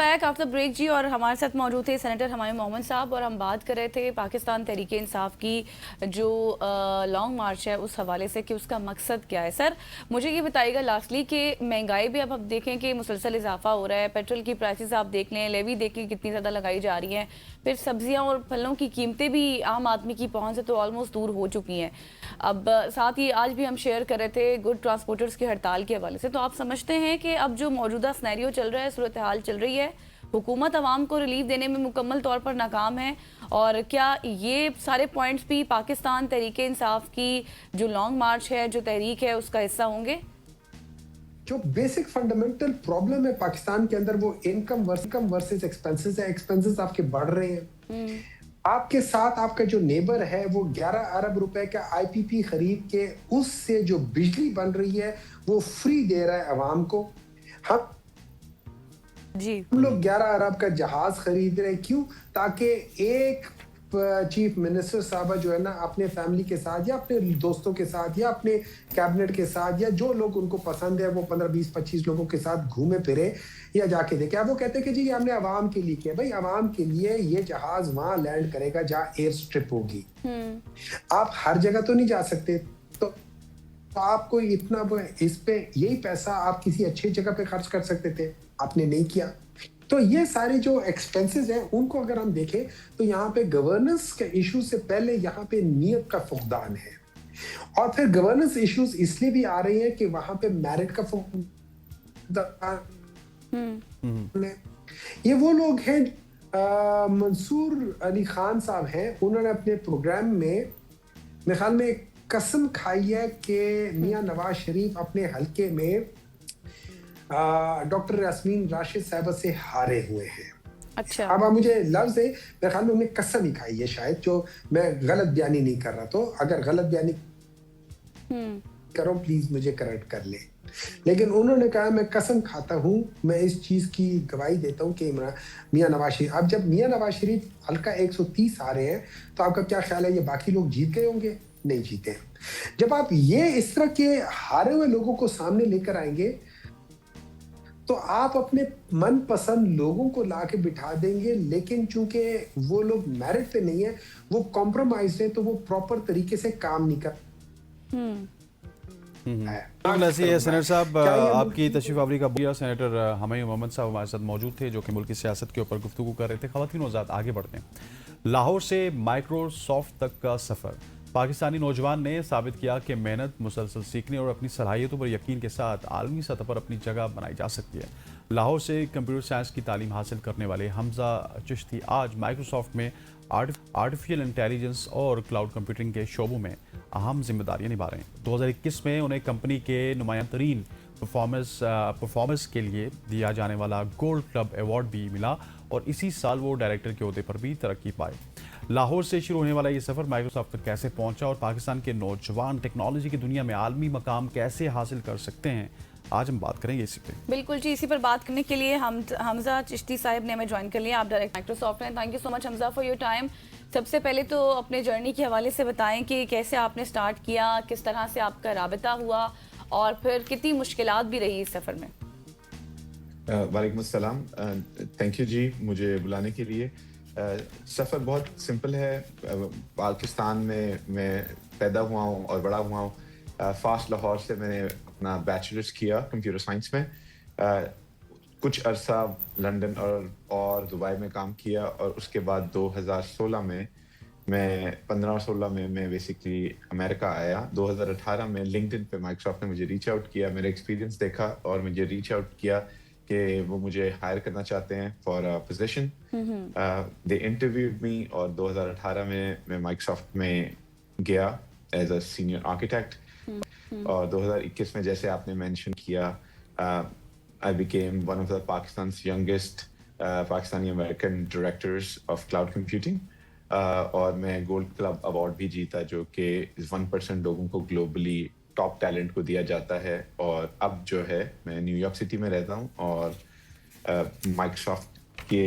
Back after break जी, और हमारे साथ मौजूद थे सेनेटर हमायूं मोहम्मद साहब, और हम बात कर रहे थे पाकिस्तान तहरीक इंसाफ की जो लॉन्ग मार्च है उस हवाले से कि उसका मकसद क्या है। सर मुझे ये बताइएगा लास्टली कि महंगाई भी अब देखें कि मुसलसल इजाफा हो रहा है, पेट्रोल की प्राइसेस आप देख लें, लेवी देखिए कितनी ज़्यादा लगाई जा रही हैं, फिर सब्जियाँ और फलों की कीमतें भी आम आदमी की पहुँच से तो ऑलमोस्ट दूर हो चुकी हैं। अब साथ ही आज भी हम शेयर कर रहे थे गुड ट्रांसपोर्टर्स की हड़ताल के हवाले से, तो आप समझते हैं कि अब जो मौजूदा सिनेरियो चल रहा है, सूरत हाल चल रही है, हुकूमत आवाम को रिलीफ देने में मुकम्मल तौर पर नाकाम है, और क्या ये सारे पॉइंट्स भी पाकिस्तान तहरीक इंसाफ की जो लॉन्ग मार्च है, जो तहरीक है, उसका हिस्सा होंगे? जो बेसिक फंडामेंटल प्रॉब्लम है पाकिस्तान के अंदर वो इनकम वर्सेस एक्सपेंसेस है। एक्सपेंसेस आपके बढ़ रहे हैं। आपके साथ आपका जो नेबर है वो 11 अरब रुपए का आईपीपी खरीद के उससे जो बिजली बन रही है वो फ्री दे रहा है अवाम को। हम लोग 11 अरब का जहाज खरीद रहे हैं, क्यों? ताकि एक चीफ मिनिस्टर साहब जो है ना अपने फैमिली के साथ या अपने दोस्तों के साथ या अपने कैबिनेट के साथ या जो लोग उनको पसंद है वो 15, 20, 25 लोगों के साथ घूमे फिरे या जाके देखे। अब वो कहते हैं कि जी हमने आवाम के लिए किया। भाई आवाम के लिए ये जहाज वहां लैंड करेगा जहां एयर स्ट्रिप होगी। आप हर जगह तो नहीं जा सकते, तो आपको इतना इस पे यही पैसा आप किसी अच्छी जगह पे खर्च कर सकते थे, आपने नहीं किया। तो ये सारे जो एक्सपेंसेस हैं उनको अगर हम देखें तो यहाँ पे गवर्नेंस के इशू से पहले यहाँ पे नीयत का फुकदान है, और फिर गवर्नेंस इश्यूज इसलिए भी आ रही हैं कि वहां पे मेरिट का फुकदान है। ये वो लोग हैं, मंसूर अली खान साहब हैं, उन्होंने अपने प्रोग्राम में मेरे ख्याल में कसम खाई है कि मियां नवाज शरीफ अपने हल्के में डॉक्टर यास्मीन राशिद साहबा से हारे हुए हैं। अच्छा। अब मुझे लफ्ज है, मेरे ख्याल में उन्हें कसम ही खाई है, शायद जो मैं गलत बयानी नहीं कर रहा, तो अगर गलत बयानी करो प्लीज मुझे करेक्ट कर ले। लेकिन उन्होंने कहा मैं कसम खाता हूँ, मैं इस चीज की गवाही देता हूँ कि मियां नवाज शरीफ, अब जब मियां नवाज शरीफ हल्का 130 आ रहे हैं तो आपका क्या ख्याल है ये बाकी लोग जीत गए होंगे? नहीं जीते। जब आप ये इस तरह के हारे हुए लोगों को सामने लेकर आएंगे तो आप अपने मनपसंद लोगों को लाके बिठा देंगे, लेकिन चूंकि वो लोग मेरिट पे नहीं है, वो कॉम्प्रोमाइज है, तो वो प्रॉपर तरीके से काम नहीं कर। बिल्कुल ऐसी है। सेनेटर साहब आपकी तशरीफ आवरी का बुरा। सेनेटर हमायूं मोहम्मद साहब हमारे साथ मौजूद थे जो कि मुल्क की सियासत के ऊपर गुफ्तगू कर रहे थे। ख़वातीन वज़ात आगे बढ़ते हैं। लाहौर से माइक्रोसॉफ्ट तक का सफ़र, पाकिस्तानी नौजवान ने साबित किया कि मेहनत, मुसलसल सीखने और अपनी सलाहियतों पर यकीन के साथ आलमी सतह पर अपनी जगह बनाई जा सकती है। लाहौर से कंप्यूटर साइंस की तालीम हासिल करने वाले हमजा चिश्ती आज माइक्रोसॉफ्ट में आर्टिफिशियल इंटेलिजेंस और क्लाउड कंप्यूटिंग के शोबों में अहम जिम्मेदारियां निभा रहे हैं। 2021 में उन्हें कंपनी के नुमायां तरीन परफॉर्मेंस के लिए दिया जाने वाला गोल्ड क्लब अवार्ड भी मिला, और इसी साल वो डायरेक्टर के ओहदे पर भी तरक्की पाए। लाहौर से शुरू होने वाला ये सफ़र माइक्रोसॉफ्ट तक कैसे पहुंचा और पाकिस्तान के नौजवान टेक्नोलॉजी की दुनिया में आलमी मकाम कैसे हासिल कर सकते हैं, आज हम बात करेंगे इसी पे। बिल्कुल जी, इसी पर बात करने के लिए हमजा चिश्ती साहब ने हमें ज्वाइन कर लिया। आप डायरेक्ट माइक्रोसॉफ्ट हैं। Thank you so much Hamza for your time. सबसे पहले तो अपने जर्नी के हवाले से बताएं कि कैसे आपने स्टार्ट किया, किस तरह से आपका राबिता हुआ, और फिर कितनी मुश्किलात भी रही इस सफ़र में। वालेकुम अस्सलाम, थैंक यू जी मुझे बुलाने के लिए। सफ़र बहुत सिंपल है। पाकिस्तान में मैं पैदा हुआ हूँ और बड़ा हुआ हूँ। फास्ट लाहौर से मैंने अपना बैचलर्स किया कंप्यूटर साइंस में। कुछ अरसा लंदन और दुबई में काम किया, और उसके बाद 2016 में मैं 15 और 16 में मैं बेसिकली अमेरिका आया। 2018 में लिंक्डइन पे माइक्रोसॉफ्ट ने मुझे रीच आउट किया, मेरा एक्सपीरियंस देखा और मुझे रीच आउट किया कि वो मुझे हायर करना चाहते हैं for a position. They interviewed मी, और 2018 में मैं माइक्रोसॉफ्ट में गया एज अ सीनियर आर्किटेक्ट। और 2021 में जैसे आपने मेंशन किया, I became one of the Pakistan's youngest Pakistani American directors of cloud computing, और मैं गोल्ड क्लब अवार्ड भी जीता जो कि 1% लोगों को ग्लोबली टॉप टैलेंट को दिया जाता है। और अब जो है मैं न्यूयॉर्क सिटी में रहता हूँ और माइक्रोसॉफ्ट के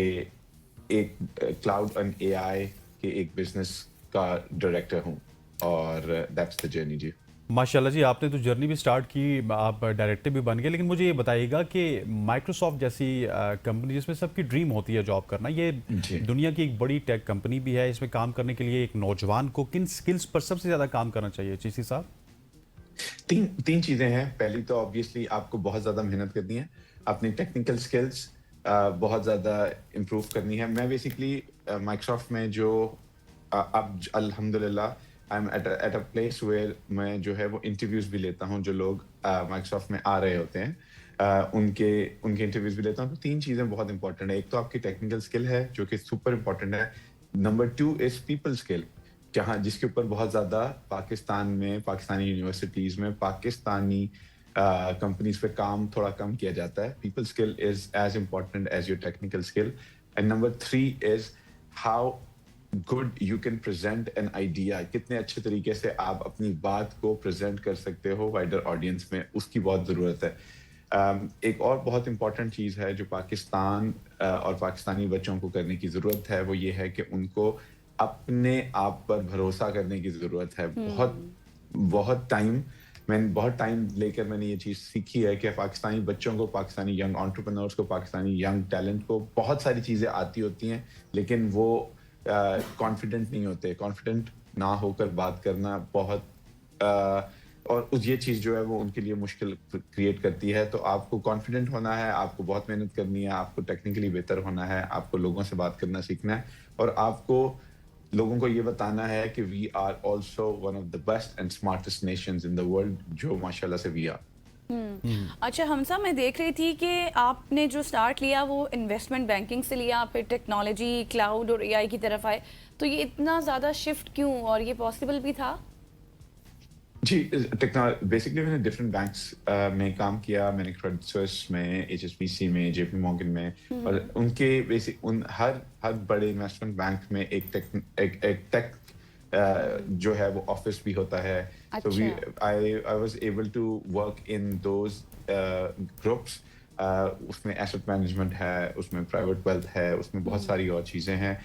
एक क्लाउड एंड एआई के एक बिजनेस का डायरेक्टर हूँ, और दैट्स द जर्नी जी। माशाल्लाह जी, आपने तो जर्नी भी स्टार्ट की, आप डायरेक्टर भी बन गए, लेकिन मुझे ये बताइएगा कि माइक्रोसॉफ्ट जैसी कंपनी जिसमें सबकी ड्रीम होती है जॉब करना, ये जी। दुनिया की एक बड़ी टेक कंपनी भी है, इसमें काम करने के लिए एक नौजवान को किन स्किल्स पर सबसे ज़्यादा काम करना चाहिए चीसी साहब? तीन चीजें हैं। पहली तो ऑब्वियसली आपको बहुत ज्यादा मेहनत करनी है, अपनी टेक्निकल स्किल्स बहुत ज्यादा इम्प्रूव करनी है। मैं बेसिकली माइक्रोसॉफ्ट में जो अब अल्हम्दुलिल्लाह I am at a place where मैं जो है वो इंटरव्यूज भी लेता हूँ, जो लोग माइक्रोसॉफ्ट में आ रहे होते हैं उनके उनके इंटरव्यूज भी लेता हूँ। तो तीन चीजें बहुत इंपॉर्टेंट है। एक तो आपकी टेक्निकल स्किल है जो कि सुपर इंपॉर्टेंट है। Number two is people skill, जहाँ जिसके ऊपर बहुत ज्यादा पाकिस्तान में, पाकिस्तानी यूनिवर्सिटीज में, पाकिस्तानी कंपनीज पे काम थोड़ा कम किया जाता है। People skill is as important as your technical skill. And number three is how good you can present an idea, कितने अच्छे तरीके से आप अपनी बात को प्रेजेंट कर सकते हो वाइडर ऑडियंस में, उसकी बहुत ज़रूरत है। एक और बहुत इंपॉर्टेंट चीज़ है जो पाकिस्तान और पाकिस्तानी बच्चों को करने की ज़रूरत है, वो ये है कि उनको अपने आप पर भरोसा करने की ज़रूरत है। बहुत टाइम लेकर मैंने ये चीज़ सीखी है कि पाकिस्तानी बच्चों को, पाकिस्तानी यंग एंटरप्रेन्योर्स को, पाकिस्तानी यंग टैलेंट को बहुत सारी चीज़ें आती होती हैं, लेकिन वो कॉन्फिडेंट नहीं होते। कॉन्फिडेंट ना होकर बात करना बहुत और ये चीज़ जो है वो उनके लिए मुश्किल क्रिएट करती है। तो आपको कॉन्फिडेंट होना है, आपको बहुत मेहनत करनी है, आपको टेक्निकली बेहतर होना है, आपको लोगों से बात करना सीखना है, और आपको लोगों को ये बताना है कि we are also one of the best and smartest nations in the world, जो माशाल्लाह से वी आर। अच्छा हमसा, मैं देख रही थी कि आपने जो स्टार्ट लिया वो इन्वेस्टमेंट बैंकिंग से लिया, फिर टेक्नोलॉजी, क्लाउड और एआई की तरफ आए, तो ये इतना ज़्यादा शिफ्ट क्यों, और ये पॉसिबल भी था? जी, बेसिकली मैंने डिफरेंट बैंक्स में काम किया। मैंने क्रेडिट स्विस में, एचएसबीसी में, जेपी मॉर्गन में, और उनके हर बड़े इन्वेस्टमेंट बैंक में एक टेक जो है वो ऑफिस भी होता है। तो I was able to work in those groups. उसमें एसेट मैनेजमेंट है, उसमें प्राइवेट वेल्थ है, उसमें बहुत सारी और चीज़ें हैं।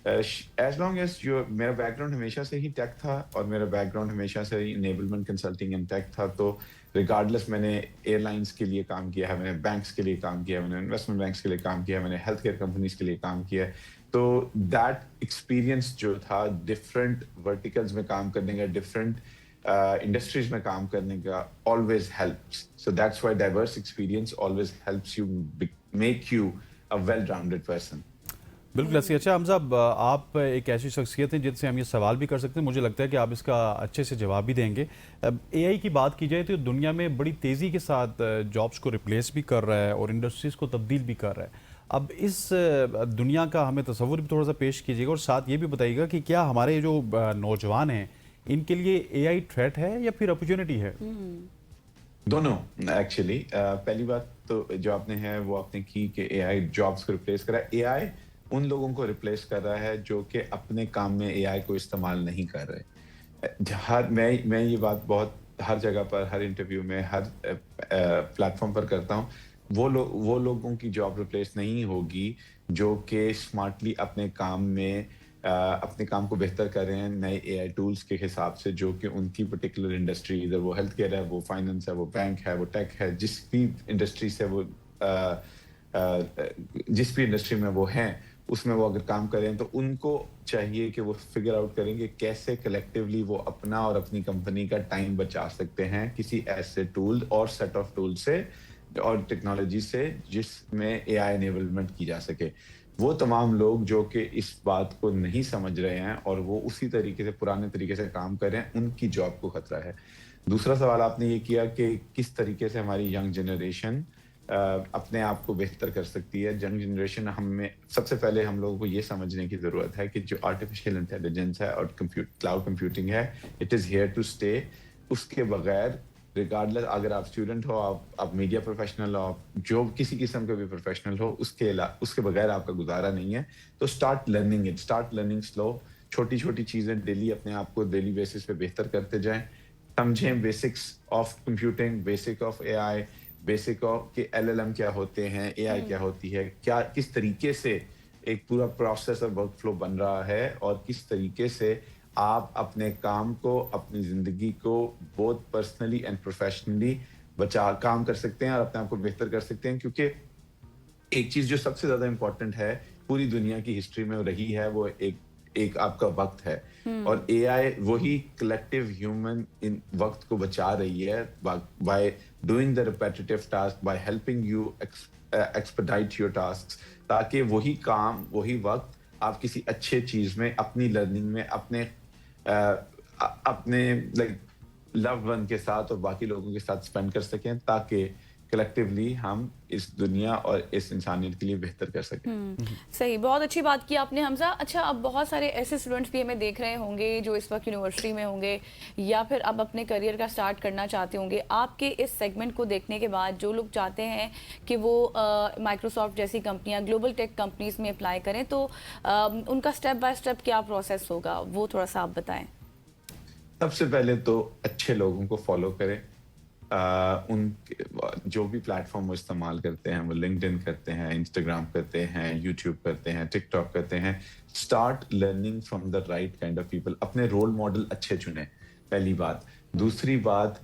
एज लॉन्ग एज जो मेरा बैकग्राउंड हमेशा से ही टेक था, और मेरा बैकग्राउंड हमेशा से ही इनेबलमेंट कंसल्टिंग एंड टेक था, तो रिगार्डलेस मैंने एयरलाइंस के लिए काम किया है, मैंने बैंक्स के लिए काम किया है, मैंने इन्वेस्टमेंट बैंक्स के लिए काम किया है, मैंने हेल्थ केयर कंपनीज के लिए काम किया है। तो दैट एक्सपीरियंस जो था डिफरेंट वर्टिकल्स में काम करने का, डिफरेंट इंडस्ट्रीज में काम करने का, always helps. So that's why diverse experience always helps you make you a well rounded person. बिल्कुल ऐसी। अच्छा हमजा, आप एक ऐसी शख्सियत हैं जिनसे हम ये सवाल भी कर सकते हैं, मुझे लगता है कि आप इसका अच्छे से जवाब भी देंगे। एआई की बात की जाए तो दुनिया में बड़ी तेज़ी के साथ जॉब्स को रिप्लेस भी कर रहा है और इंडस्ट्रीज़ को तब्दील भी कर रहा है। अब इस दुनिया का हमें तस्वुर भी थोड़ा सा पेश कीजिएगा, और साथ ये भी बताइएगा कि क्या हमारे जो नौजवान हैं इनके लिए एआई थ्रेट है या फिर अपॉर्चुनिटी है? दोनों एक्चुअली। पहली बात तो जो आपने है वो आपने की कि एआई जॉब्स को रिप्लेस करा। एआई उन लोगों को रिप्लेस कर रहा है जो कि अपने काम में एआई को इस्तेमाल नहीं कर रहे। मैं ये बात बहुत हर जगह पर, हर इंटरव्यू में, हर प्लेटफॉर्म पर करता हूँ। वो लोगों की जॉब रिप्लेस नहीं होगी जो कि स्मार्टली अपने काम को बेहतर कर रहे हैं नए एआई टूल्स के हिसाब से, जो कि उनकी पर्टिकुलर इंडस्ट्री, इधर वो हेल्थ केयर है, वो फाइनेंस है, वो बैंक है, वो टेक है, जिस भी इंडस्ट्री से वो जिस भी इंडस्ट्री में वो हैं, उसमें वो अगर काम करें तो उनको चाहिए कि वो फिगर आउट करेंगे कैसे कलेक्टिवली वो अपना और अपनी कंपनी का टाइम बचा सकते हैं किसी ऐसे टूल और सेट ऑफ टूल से और टेक्नोलॉजी से जिसमें एआई एनेबलमेंट की जा सके। वो तमाम लोग जो कि इस बात को नहीं समझ रहे हैं और वो उसी तरीके से, पुराने तरीके से काम कर रहे हैं, उनकी जॉब को खतरा है। दूसरा सवाल आपने ये किया कि किस तरीके से हमारी यंग जनरेशन अपने आप को बेहतर कर सकती है। यंग जनरेशन, हमें सबसे पहले हम लोगों को ये समझने की ज़रूरत है कि जो आर्टिफिशियल इंटेलिजेंस है और क्लाउड कंप्यूटिंग है, it is here to stay. उसके बगैर रिगार्डलेस, अगर आप स्टूडेंट हो, आप मीडिया प्रोफेशनल हो, आप जो किसी किस्म के भी प्रोफेशनल हो, उसके बगैर आपका गुजारा नहीं है। तो स्टार्ट लर्निंग स्लो। छोटी छोटी चीज़ें डेली अपने आप को डेली बेसिस पे बेहतर करते जाएं। समझें basics of computing, basic of AI, basic of कि एलएलएम क्या होते हैं, एआई क्या होती है, क्या किस तरीके से एक पूरा प्रोसेस और वर्क फ्लो बन रहा है, और किस तरीके से آپ اپنے کام کو, اپنی زندگی کو بہت پرسنلی اینڈ پروفیشنلی کام کر سکتے ہیں اور اپنے آپ کو بہتر کر سکتے ہیں. کیونکہ ایک چیز جو سب سے زیادہ امپورٹنٹ ہے پوری دنیا کی ہسٹری میں رہی ہے, وہ ایک آپ کا وقت ہے. اور اے آئی وہی کلیکٹیو ہیومن ان وقت کو بچا رہی ہے by doing the repetitive task, by helping you expedite your task, تاکہ وہی کام وہی وقت آپ کسی اچھے چیز میں, اپنی لرننگ میں, اپنے لائک لوڈ ون کے ساتھ اور باقی لوگوں کے ساتھ اسپینڈ کر سکیں, تاکہ کلیکٹیولی ہم اس دنیا اور اس انسانیت کے لیے بہتر کر سکیں. صحیح, بہت اچھی بات کی آپ نے حمزہ. اچھا, اب بہت سارے ایسے اسٹوڈنٹس بھی ہمیں دیکھ رہے ہوں گے جو اس وقت یونیورسٹی میں ہوں گے یا پھر اب اپنے کریئر کا سٹارٹ کرنا چاہتے ہوں گے. آپ کے اس سیگمنٹ کو دیکھنے کے بعد جو لوگ چاہتے ہیں کہ وہ مائکروسافٹ جیسی کمپنیاں, گلوبل ٹیک کمپنیز میں اپلائی کریں, تو ان کا سٹیپ بائی سٹیپ کیا پروسیس ہوگا, وہ تھوڑا سا آپ بتائیں. سب سے پہلے تو اچھے لوگوں کو فالو کریں. ان جو بھی پلیٹ فارم وہ استعمال کرتے ہیں, وہ لنکڈ ان کرتے ہیں, انسٹاگرام کرتے ہیں, یوٹیوب کرتے ہیں, ٹک ٹاک کرتے ہیں, start learning from the right kind of people. اپنے رول ماڈل اچھے چنیں, پہلی بات. دوسری بات,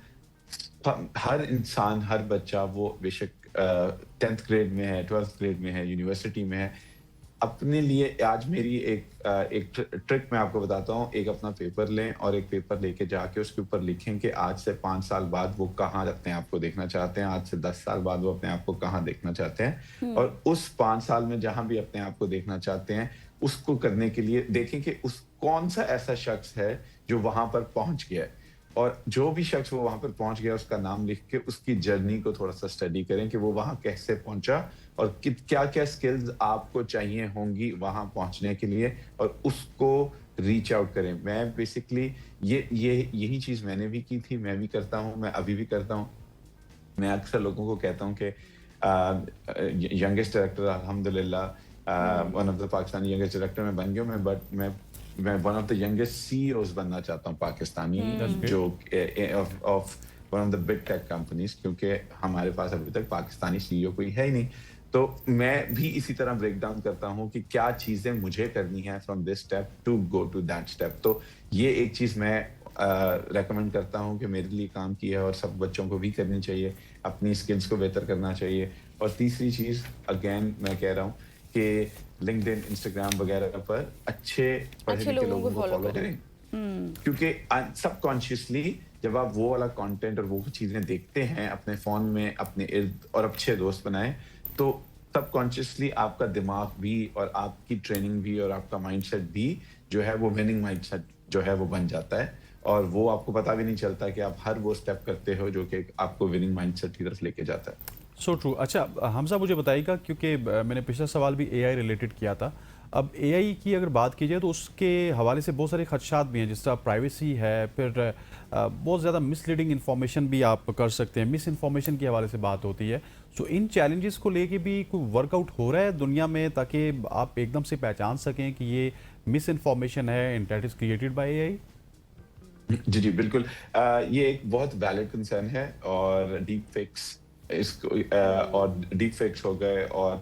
ہر انسان, ہر بچہ, وہ بے شک 10th گریڈ میں ہے, 12th گریڈ میں ہے, یونیورسٹی میں ہے, اپنے لیے آج میری ایک ٹرک میں آپ کو بتاتا ہوں. ایک اپنا پیپر لیں اور ایک پیپر لے کے جا کے اس کے اوپر لکھیں کہ آج سے 5 سال بعد وہ کہاں اپنے آپ کو دیکھنا چاہتے ہیں, آج سے 10 سال بعد وہ اپنے آپ کو کہاں دیکھنا چاہتے ہیں, اور اس 5 سال میں جہاں بھی اپنے آپ کو دیکھنا چاہتے ہیں اس کو کرنے کے لیے دیکھیں کہ اس کون سا ایسا شخص ہے جو وہاں پر پہنچ گیا ہے, اور جو بھی شخص وہ وہاں پر پہنچ گیا اس کا نام لکھ کے اس کی جرنی کو تھوڑا سا اسٹڈی کریں کہ وہ وہاں کیسے پہنچا اور کیا کیا سکلز آپ کو چاہیے ہوں گی وہاں پہنچنے کے لیے, اور اس کو ریچ آؤٹ کریں. میں بیسکلی یہی چیز میں نے بھی کی تھی, میں بھی کرتا ہوں, میں ابھی بھی کرتا ہوں. میں اکثر لوگوں کو کہتا ہوں کہ ینگسٹ ڈائریکٹر الحمدللہ, one of the Pakistani youngest director میں بن گیا ہوں میں, بٹ میں one of the youngest C E Os بننا چاہتا ہوں پاکستانی, جو of one of the big tech companies, کیونکہ ہمارے پاس ابھی تک پاکستانی سی ای او کوئی ہے ہی نہیں. تو میں بھی اسی طرح بریک ڈاؤن کرتا ہوں کہ کیا چیزیں مجھے کرنی ہے from this step to go to that step. تو یہ ایک چیز میں ریکمینڈ کرتا ہوں کہ میرے لیے کام کی ہے اور سب بچوں کو بھی کرنی چاہیے, اپنی اسکلس کو بہتر کرنا چاہیے. اور تیسری چیز اگین میں کہہ رہا ہوں کہ لنکڈ ان, انسٹاگرام وغیرہ پر اچھے پڑھے لکھے لوگوں کو فالو کریں, کیونکہ سب کانشیسلی جب آپ وہ والا کانٹینٹ اور وہ چیزیں دیکھتے ہیں اپنے فون میں اپنے ارد, اور اچھے دوست بنائیں, تو سب کانشیسلی آپ کا دماغ بھی اور آپ کی ٹریننگ بھی اور آپ کا مائنڈ سیٹ بھی جو ہے وہ وننگ مائنڈ سیٹ جو ہے وہ بن جاتا ہے, اور وہ آپ کو پتہ بھی نہیں چلتا کہ آپ ہر وہ اسٹیپ کرتے ہو جو کہ آپ کو وننگ مائنڈ سیٹ کی طرف لے کے جاتا ہے. So true. اچھا حمزہ, مجھے بتائیے گا, کیونکہ میں نے پچھلا سوال بھی اے آئی ریلیٹڈ کیا تھا. اب اے آئی کی اگر بات کی جائے تو اس کے حوالے سے بہت سارے خدشات بھی ہیں, جس طرح پرائیویسی ہے, پھر بہت زیادہ مس لیڈنگ انفارمیشن بھی آپ کر سکتے ہیں, مس انفارمیشن کے حوالے سے بات ہوتی ہے. سو ان چیلنجز کو لے کے بھی کوئی ورک آؤٹ ہو رہا ہے دنیا میں, تاکہ آپ ایک دم سے پہچان سکیں کہ یہ مس انفارمیشن ہے and that is created by A I? جی بالکل, یہ ایک بہت ویلڈ کنسرن ہے, اور ڈیپ فیکس اور ڈیپ فیکس ہو گئے, اور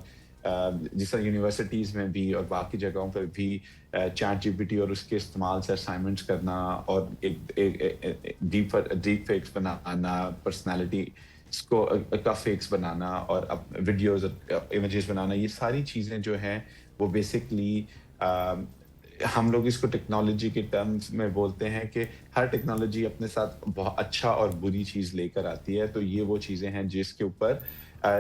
جس طرح یونیورسٹیز میں بھی اور باقی جگہوں پر بھی چیٹ جی پی ٹی اور اس کے استعمال سے اسائنمنٹس کرنا, اور ڈیپ فیکس بنانا, پرسنالٹی کو کا فیکس بنانا, اور ویڈیوز اور امیجز بنانا, یہ ساری چیزیں جو ہیں وہ بیسکلی ہم لوگ اس کو ٹیکنالوجی کے ٹرمز میں بولتے ہیں کہ ہر ٹیکنالوجی اپنے ساتھ بہت اچھا اور بری چیز لے کر آتی ہے. تو یہ وہ چیزیں ہیں جس کے اوپر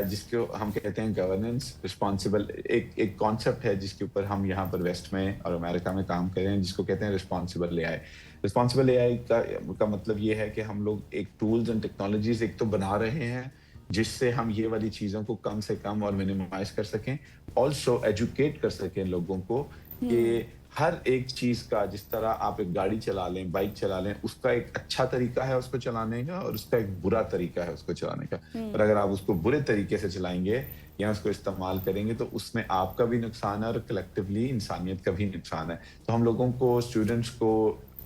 جس کو ہم کہتے ہیں گورننس, رسپانسبل, ایک کانسیپٹ ہے جس کے اوپر ہم یہاں پر ویسٹ میں اور امریکہ میں کام کر رہے ہیں, جس کو کہتے ہیں رسپانسبل اے آئی. رسپانسبل اے آئی کا مطلب یہ ہے کہ ہم لوگ ایک ٹولز اینڈ ٹیکنالوجیز ایک تو بنا رہے ہیں جس سے ہم یہ والی چیزوں کو کم سے کم اور منیمائز کر سکیں, آلسو ایجوکیٹ کر سکیں لوگوں کو کہ ہر ایک چیز کا, جس طرح آپ ایک گاڑی چلا لیں, بائک چلا لیں, اس کا ایک اچھا طریقہ ہے اس کو چلانے کا, اور اس کا ایک برا طریقہ ہے اس کو چلانے کا. اور اگر آپ اس کو برے طریقے سے چلائیں گے یا اس کو استعمال کریں گے تو اس میں آپ کا بھی نقصان ہے اور کلیکٹیولی انسانیت کا بھی نقصان ہے. تو ہم لوگوں کو, اسٹوڈنٹس کو,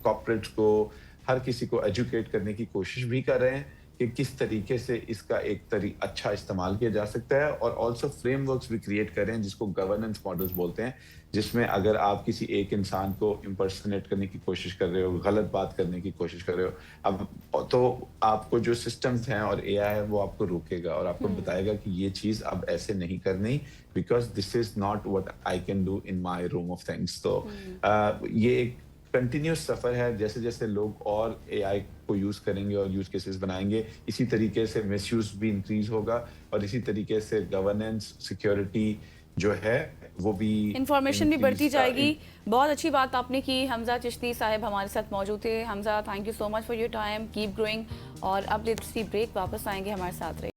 کارپوریٹس کو, ہر کسی کو ایجوکیٹ کرنے کی کوشش بھی کر رہے ہیں کہ کس طریقے سے اس کا ایک اچھا استعمال کیا جا سکتا ہے، اور آلسو فریم ورکس بھی کریٹ کریں جس کو گورننس ماڈلز بولتے ہیں، جس میں اگر آپ کسی ایک انسان کو امپرسنیٹ کرنے کی کوشش کر رہے ہو، غلط بات کرنے کی کوشش کر رہے ہو، اب تو آپ کو جو سسٹمز ہیں اور اے آئی ہے وہ آپ کو روکے گا اور آپ کو بتائے گا کہ یہ چیز اب ایسے نہیں کرنی، because this is not what I can do in my room of things. تو یہ ایک کنٹینیوس سفر ہے. جیسے جیسے لوگ اور اے آئی کو یوز کریں گے اور یوز کیسز بنائیں گے، اسی طریقے سے مس یوز بھی انکریز ہوگا، اور اسی طریقے سے گورننس، سیکیورٹی جو ہے وہ بھی انفارمیشن بھی بڑھتی جائے گی. بہت اچھی بات آپ نے کی. حمزہ چشتی صاحب ہمارے ساتھ موجود تھے. Hamza, thank you so much for your time. Keep growing. اور اب لیٹس ٹی بریک، واپس آئیں گے، ہمارے ساتھ رہے.